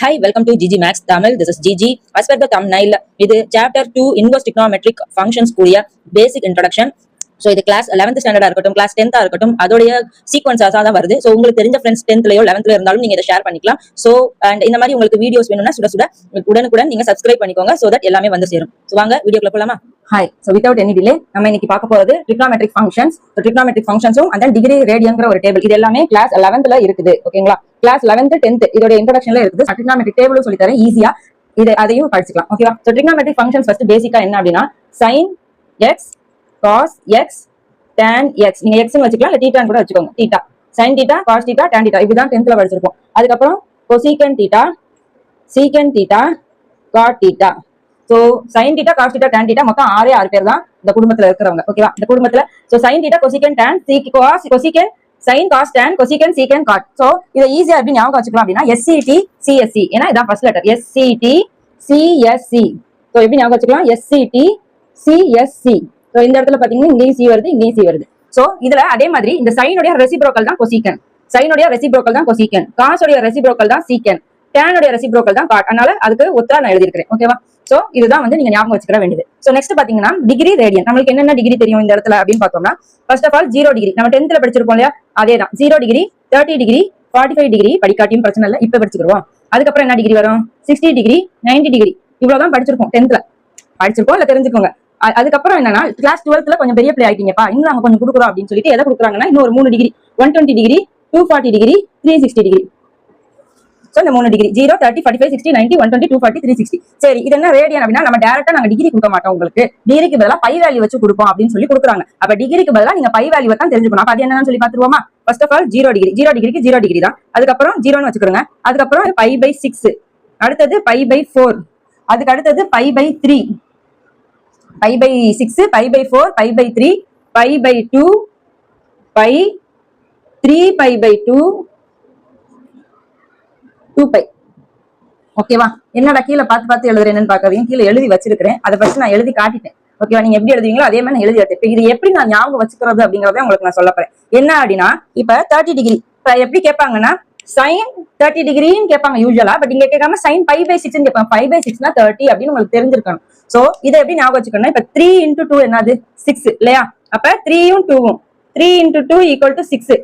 Hi, welcome to GG Max Tamil. This is GG. As per the thumbnail, இது chapter 2 inverse trigonometric functions கூடிய basic introduction. So இது class 11th ஸ்டாண்டர்டா இருக்கட்டும், class 10th இருக்கட்டும், அதோடைய சீக்வன்ஸாக தான் வருது. ஸோ உங்களுக்கு தெரிஞ்ச ஃப்ரெண்ட்ஸ் 10thலயோ 11thல இருந்தாலும் நீங்க இதை ஷேர் பண்ணிக்கலாம். ஸோ அண்ட் இந்த மாதிரி உங்களுக்கு வீடியோஸ் வேணும்னா சுட உடனுக்குடன் நீங்க சப்ஸ்கிரைப் பண்ணிக்கோங்க. ஸோ தட் எல்லாமே வந்து சேரும். ஸோ வாங்க வீடியோக்குள்ள போலாமா? Hi. So without any delay நம்ம இன்னைக்கு பார்க்க போறது ட்ரிக்னாமெட்ரிக் ஃபங்க்ஷன்ஸ். ட்ரிக்னாமெட்ரிக் ஃபங்க்ஷன்ஸும் அண்ட் தென் டிகிரி ரேடியன்ங்கிற ஒரு டேபிள். இது எல்லாமே கிளாஸ் 11thல இருக்குது. ஓகேங்களா? கிளாஸ் 11th 10th இதோட இன்ட்ரோடக்ஷன்ல இருக்குது. ட்ரிக்னாமெட்ரிக் டேபிளும் சொல்லி தரேன் ஈஸியா. அதையும் படிச்சுக்கலாம். ஓகேவா? ஸோ ட்ரிக்னாமெட்ரிக் ஃபங்க்ஷன்ஸ் ஃபர்ஸ்ட் பேசிக்கா என்ன அப்படின்னா sin x cos x tan x, நீங்க x னு வச்சுக்கலாம், இல்ல θ கூட வச்சுக்கோங்க. θ sin θ cos θ tan θ இப்படிதான் 10thல படிச்சிருப்போம். அதுக்கப்புறம் cosecant θ secant θ cot θ. So sin θ cos θ tan θ மொத்தம் 6 பேர் தான் இந்த குடும்பத்துல இருக்கிறவங்க. ஓகேவா? இந்த குடும்பத்துல so sin θ cosecant tan cos cosecant sin cos tan cosecant secant cot. So இத ஈஸியா எப்படி ஞாபகம் வச்சுக்கலாம் அப்படின்னா SCT CSC, ஏன்னா இதான் first letter SCT CSC. So எப்படி ஞாபகம் வச்சுக்கலாம்? SCT CSC. சோ இந்த இடத்துல பாத்தீங்கன்னா இங்கேயும் சி வருது, இங்கேயும் சி வருது. சோ இதுல அதே மாதிரி இந்த சைனுடைய ரெசிப்ரோக்கல் தான் கொசீக்கன், சைனுடைய ரெசிப்ரோக்கல் தான் கொசீக்கன், காசுடைய ரெசிப்ரோக்கல் தான் சீக்கன், டேனுடைய ரெசிப்ரோக்கல் தான் காட். அதனால அதுக்கு ஒத்தா நான் எழுதிருக்கிறேன். ஓகேவா? சோ இதுதான் வந்து நீங்க ஞாபகம் வச்சுக்கிற வேண்டியது. சோ நெக்ஸ்ட் பாத்தீங்கன்னா டிகிரி ரேடியன். நம்மளுக்கு என்னென்ன டிகிரி தெரியும் இந்த இடத்துல அப்படின்னு பார்த்தோம்னா, ஃபர்ஸ்ட் ஆஃப் ஆல் 0 டிகிரி நம்ம 10thல படிச்சிருப்போம் இல்லையா? அதேதான் 0 டிகிரி, 30 டிகிரி, 45 டிகிரி படிக்காட்டியும் பிரச்சனை இல்லை, இப்ப படிச்சுக்கிறோம். அதுக்கப்புறம் என்ன டிகிரி வரும்? 60 டிகிரி, 90 டிகிரி. இவ்வளவுதான் படிச்சிருப்போம் 10thல. படிச்சிருப்போம் இல்ல தெரிஞ்சுக்கோங்க. அதுக்கப்புறம் என்னன்னா கிளாஸ் 12th கொஞ்சம் பெரிய பிளே ஆயிட்டீங்கப்பா, இன்னும் நாங்க கொஞ்சம் கொடுக்குறோம் அப்படின்னு சொல்லிட்டு எதை கொடுக்குறாங்கன்னா இன்னும் ஒரு 3 degree, 120 degree, 240 degree, 360 degree. So இந்த 3 டிகிரி 0 30 45 60 90 120 240 360. சரி, இது என்ன ரேடியன் அப்படின்னா நம்ம டைரக்டா நாங்க டிகிரி கொடுக்க மாட்டோம், உங்களுக்கு டிகிரிக்கு பதிலா பை வேல்யூ வச்சு கொடுப்போம் அப்படின்னு சொல்லி கொடுக்குறாங்க. அப்ப டிகிரிக்கு பதிலா நீங்க பை வேல்யூ தான் தெரிஞ்சுக்கணும். அப்ப அது என்னன்னு சொல்லி பாத்துருவோமா? ஃபர்ஸ்ட் ஆஃப் ஆல் 0 டிகிரி, 0 டிகிரிக்கு 0 டிகிரி தான். அதுக்கப்புறம் 0ன்னு வச்சுக்கிறோங்க. அதுக்கப்புறம் π/6, அடுத்தது π/4, அதுக்கு அடுத்தது π/3, π/6, π/4, π/3, π/2, π3 π/2, 2π. ஓகேவா? என்னடா கீழே பார்த்து எழுதுறேன்னு பாக்காதீங்க, கீழே எழுதி வச்சிருக்கிறேன். அதை ஃபர்ஸ்ட் நான் எழுதி காட்டிட்டேன். ஓகேவா? நீங்க எப்படி எழுதுவீங்களோ அதே மாதிரி நான் எழுதி எடுத்தேன். இது எப்படி நான் ஞாபகம் வச்சுக்கிறது அப்படிங்கறத உங்களுக்கு நான் சொல்ல போறேன். என்ன அப்படின்னா இப்ப 30 டிகிரி எப்படி கேட்பாங்கன்னா sin 30 டிகிரின்னு கேட்பாங்க யூஸ்வலா. பட் இங்க கேட்காம sin π/6 கேட்பாங்க. 5/6னா 30 அப்படின்னு உங்களுக்கு தெரிஞ்சிருக்கணும். சோ இதை எப்படி ஞாபகம் வச்சுக்கணும்? இப்ப 3 × 2 என்னது? 6 இல்லையா? அப்ப 3யும் 2வும் 3 × 2 = 6.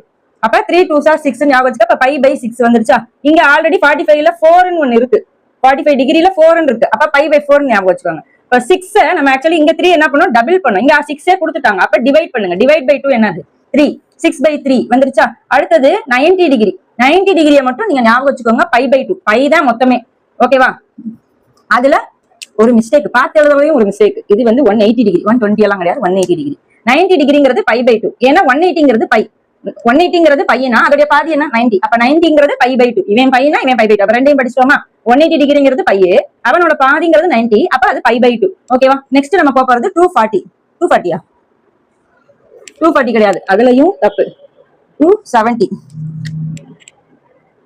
அப்ப 3 2s are 6 ஞாபகம் வச்சுக்க. அப்ப π/6 வந்துருச்சா? இங்க ஆல்ரெடி 45ல 4ன்னு ஒன்னு இருக்கு, 45 டிகிரில 4ன்னு இருக்கு. அப்ப π/4 ஞாபகம் வச்சுக்கோங்க. இப்ப 6 நம்ம ஆக்சுவலி இங்க 3 என்ன பண்ணோம்? டபுள் பண்ணோம். இங்க 6 கொடுத்துட்டாங்க. அப்ப டிவைட் பண்ணுங்க. டிவைட் பை 2 என்னது? 3. 6/3 வந்துருச்சா? அடுத்தது 90 டிகிரி, 90 டிகிரியை மட்டும் நீங்க ஞாபகம் வச்சுக்கோங்க. π/2 பை தான் மொத்தமே. ஓகேவா? அதுல ஒரு மிஸ்டேக் பார்த்து எழுதுறதையும் ஒரு மிஸ்டேக். இது வந்து 180 டிகிரி, 120 எல்லாம் கிடையாது, 180 டிகிரி. 90 டிகிரிங்கிறது π/2. ஏன்னா 180ங்கிறது பை, 180ங்கிறது பையனா அதோட பாதி என்ன? 90. அப்ப 90ங்கிறது π/2. இவன் பையனா இவன் π/2. அப்ப ரெண்டையும் படிச்சிட்டோமா? 180 டிகிரிங்கிறது பையே, அவனோட பாதிங்கிறது 90. அப்ப அது π/2. ஓகேவா? நெக்ஸ்ட் நம்ம போறது 240. 240யா? 240 கிடையாது, அதுலயும் தப்பு. 270.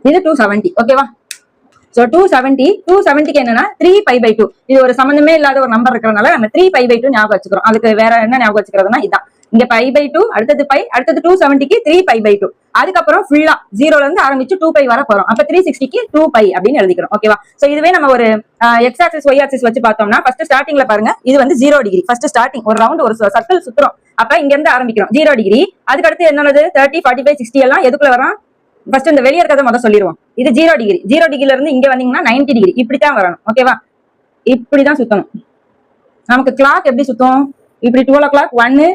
இது 270. ஓகேவா? சோ 270க்கு என்னன்னா 3π/2. இது ஒரு சம்பந்தமே இல்லாத ஒரு நம்பர் இருக்கிறதுனால நம்ம 3π/2 ஞாபகம் வச்சுக்கிறோம். அதுக்கு வேற என்ன ஞாபகம் வச்சுக்கிறதுனா இதான். இங்க π/2, அடுத்தது பை, அடுத்தது 270க்கு 3π/2. அதுக்கப்புறம் ஃபுல்லா 0ல இருந்து ஆரம்பிச்சு 2π வர போறோம். அப்ப 360க்கு 2π அப்படின்னு எழுதிக்கிறோம். ஓகேவா? சோ இதுவே நம்ம ஒரு x ஆக்சிஸ் y ஆக்சிஸ் வச்சு பார்த்தோம்னா ஃபர்ஸ்ட் ஸ்டார்டிங்ல பாருங்க, இது வந்து 0 டிகிரி. ஃபர்ஸ்ட் ஸ்டார்டிங் ஒரு ரவுண்ட் ஒரு சர்க்கிள் சுத்துறோம். அப்ப இங்க இருந்து ஆரம்பிக்கிறோம் 0 டிகிரி. அதுக்கு அடுத்து என்னது? 30 45 60 எல்லாம் எதுக்குள்ள வரும்? ஃபர்ஸ்ட் இந்த வெளியே இருக்கிறத முதல்ல சொல்லிடுவோம். இது 0 டிகிரி. 0 டிகிரில இருந்து இங்க வந்தீங்கன்னா 90 டிகிரி. இப்படித்தான் வரணும். ஓகேவா? இப்படிதான் சுத்தணும். நமக்கு கிளாக் எப்படி சுத்தம்? இப்படி 12 o'clock 1,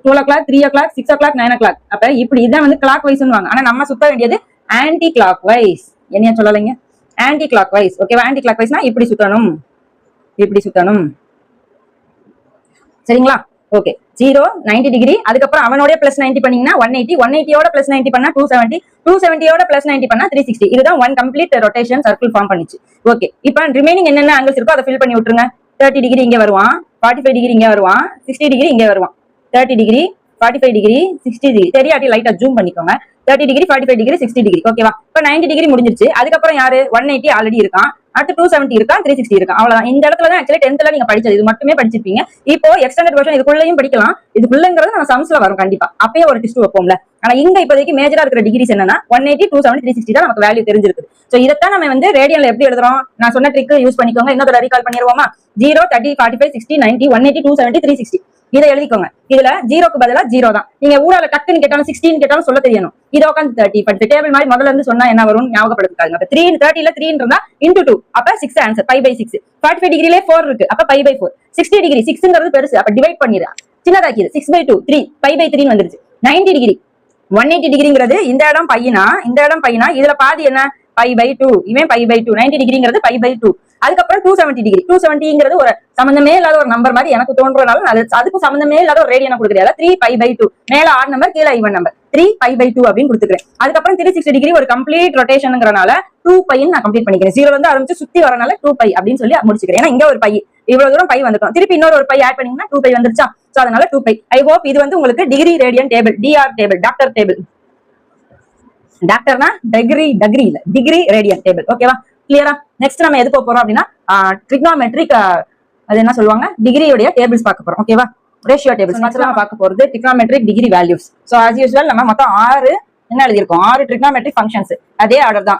12 o'clock 3 o'clock 6 o'clock 9 o'clock. அப்ப இப்படி இதான் வந்து கிளாக் வைஸ்னுவாங்க. ஆனா நம்ம சுத்த வேண்டியது ஆன்டி கிளாக் வைஸ். என்னையா சொல்லலைங்க? Anticlockwise. ஓகேவா? ஆன்டி கிளாக் வைஸ்னா இப்படி சுத்தணும், இப்படி சுத்தணும். சரிங்களா? ஓகே. 0 90 டிகிரி. அதுக்கப்புறம் அவனோட பிளஸ் 90 பண்ணீங்கன்னா 180, 180யோட பிளஸ் 90 பண்ணா 270, 270யோட பிளஸ் 90 பண்ணா 360. இதுதான் one complete rotation circle form பண்ணிச்சு. ஓகே. இப்போ ரிமைனிங் என்னென்ன ஆங்கிள்ஸ் இருக்கோ அதை ஃபில் பண்ணி விட்டுருங்க. 30 டிகிரி இங்க வருவான், 45 டிகிரி இங்க வருவான், 60 டிகிரி இங்க வருவான். 30 டிகிரி 45 டிகிரி 60 டிகிரி தெரியாட்டி லைட்டா ஜூம் பண்ணிக்கோங்க. 30 டிகிரி 45 டிகிரி 60 டிகிரி. ஓகேவா? இப்போ 90 டிகிரி முடிஞ்சிருச்சு. அதுக்கப்புறம் யாரு? 180 ஆல்ரெடி இருக்கான். அடுத்து 270 இருக்கா 360 இருக்கா அவ்வளவுதான். இந்த இடத்துல தான் ஆக்சுவலி 10th நீங்க படிச்சது இது மட்டுமே படிச்சிருப்பீங்க. இப்போ எக்ஸ்டெண்டட் வெர்ஷன் இதுக்குள்ளேயும் படிக்கலாம். இதுக்குள்ளங்கிறது நம்ம சம்ஸ்ல வரும் கண்டிப்பா. அப்பயே ஒரு டிஸ்ட் வைப்போம்ல. ஆனா இங்க இப்போதைக்கு மேஜரா இருக்கிற டிகிரிஸ் என்னன்னா 180, 270, 360 தான் நமக்கு வேல்யூ தெரிஞ்சிருக்கு. சோ இதைத்தான் நம்ம வந்து ரேடியன்ல எப்படி எழுதுறோம்? நான் சொன்ன ட்ரிக் யூஸ் பண்ணிக்கோங்க. இன்னொரு ரீகால் பண்ணிடுவோமா? 0, 30, 45, 60, 90, 180, 270, 360 இதை எழுதிக்கோங்க. இதுல 0க்கு பதிலா 0 தான். நீங்க ஊரால டக்குன்னு கேட்டாலும் 16 கேட்டாலும் சொல்ல தெரியணும். இதை உட்காந்து 30 பட் டேபிள் மாதிரி முதல்ல இருந்து சொன்னா என்ன வரும் ஞாபகப்படுத்தாங்க. அப்ப 3 30ல 3 இருந்தா into 2 அப்ப 6 ஆன்சர் 5/6. 45 டிகிரிலே 4 இருக்கு அப்ப 5/4. 60 டிகிரி 6ங்கிறது பெருசு அப்ப டிவைட் பண்ணிடு. சின்னதாக்கிது 6/2 3 5/3 வந்துருச்சு. 90 டிகிரி 180 டிகிரிங்கிறது இந்த இடம் பையனா இதுல பாதி என்ன 5/2 இவன் 5/2 90 டிகிரிங்கிறது 5/2. அதுக்கப்புறம் 270 டிகிரி 270ங்கிறது ஒரு சம்பந்தமே இல்லாத ஒரு நம்பர் மாதிரி எனக்கு தோன்றதுனால அதுக்கும் சம்பந்தமே இல்லாத ஒரு ரேடியனை கொடுக்குறேன். 3 5/2 மேல ஆட் நம்பர் கீழே ஈவன் நம்பர் 3 5/2 அப்படின்னு கொடுத்துக்கிறேன். அதுக்கப்புறம் 360 டிகிரி ஒரு கம்ப்ளீட் ரொட்டேஷன்ங்கிறனால 2π நான் கம்ப்ளீட் பண்ணிக்கிறேன். 0 வந்து ஆரம்பிச்சு சுத்தி வரனால 2π அப்படின்னு சொல்லி முடிச்சுக்கிறேன். ஏன்னா இங்க ஒரு பை இவ்வளவு தூரம் பை வந்துட்டோம். திருப்பி இன்னொரு ஒரு பை ஆட் பண்ணீங்கன்னா 2π வந்துருச்சா. சோ அதனால 2π. ஐ ஹோப் இது வந்து உங்களுக்கு degree radian table DR table doctor table டாக்டர்னா டிகிரி இல்ல டிகிரி ரேடியன் டேபிள் ஓகேவா கிளியரா. நெக்ஸ்ட் நம்ம எது போறோம் அப்படின்னா ட்ரிக்னாமெட்ரிக் அது என்ன சொல்லுவாங்க டிகிரியோட டேபிள்ஸ் பார்க்க போறோம் ஓகேவா. ரேஷியோ டேபிள்ஸ் நம்ம பார்க்க போறது trigonometric degree values. So as usual நம்ம மொத்தம் 6 என்ன எழுதியிருக்கோம் 6 ட்ரிக்னாமெட்ரிக் ஃபங்க்ஷன்ஸ் அதே ஆர்டர் தான்.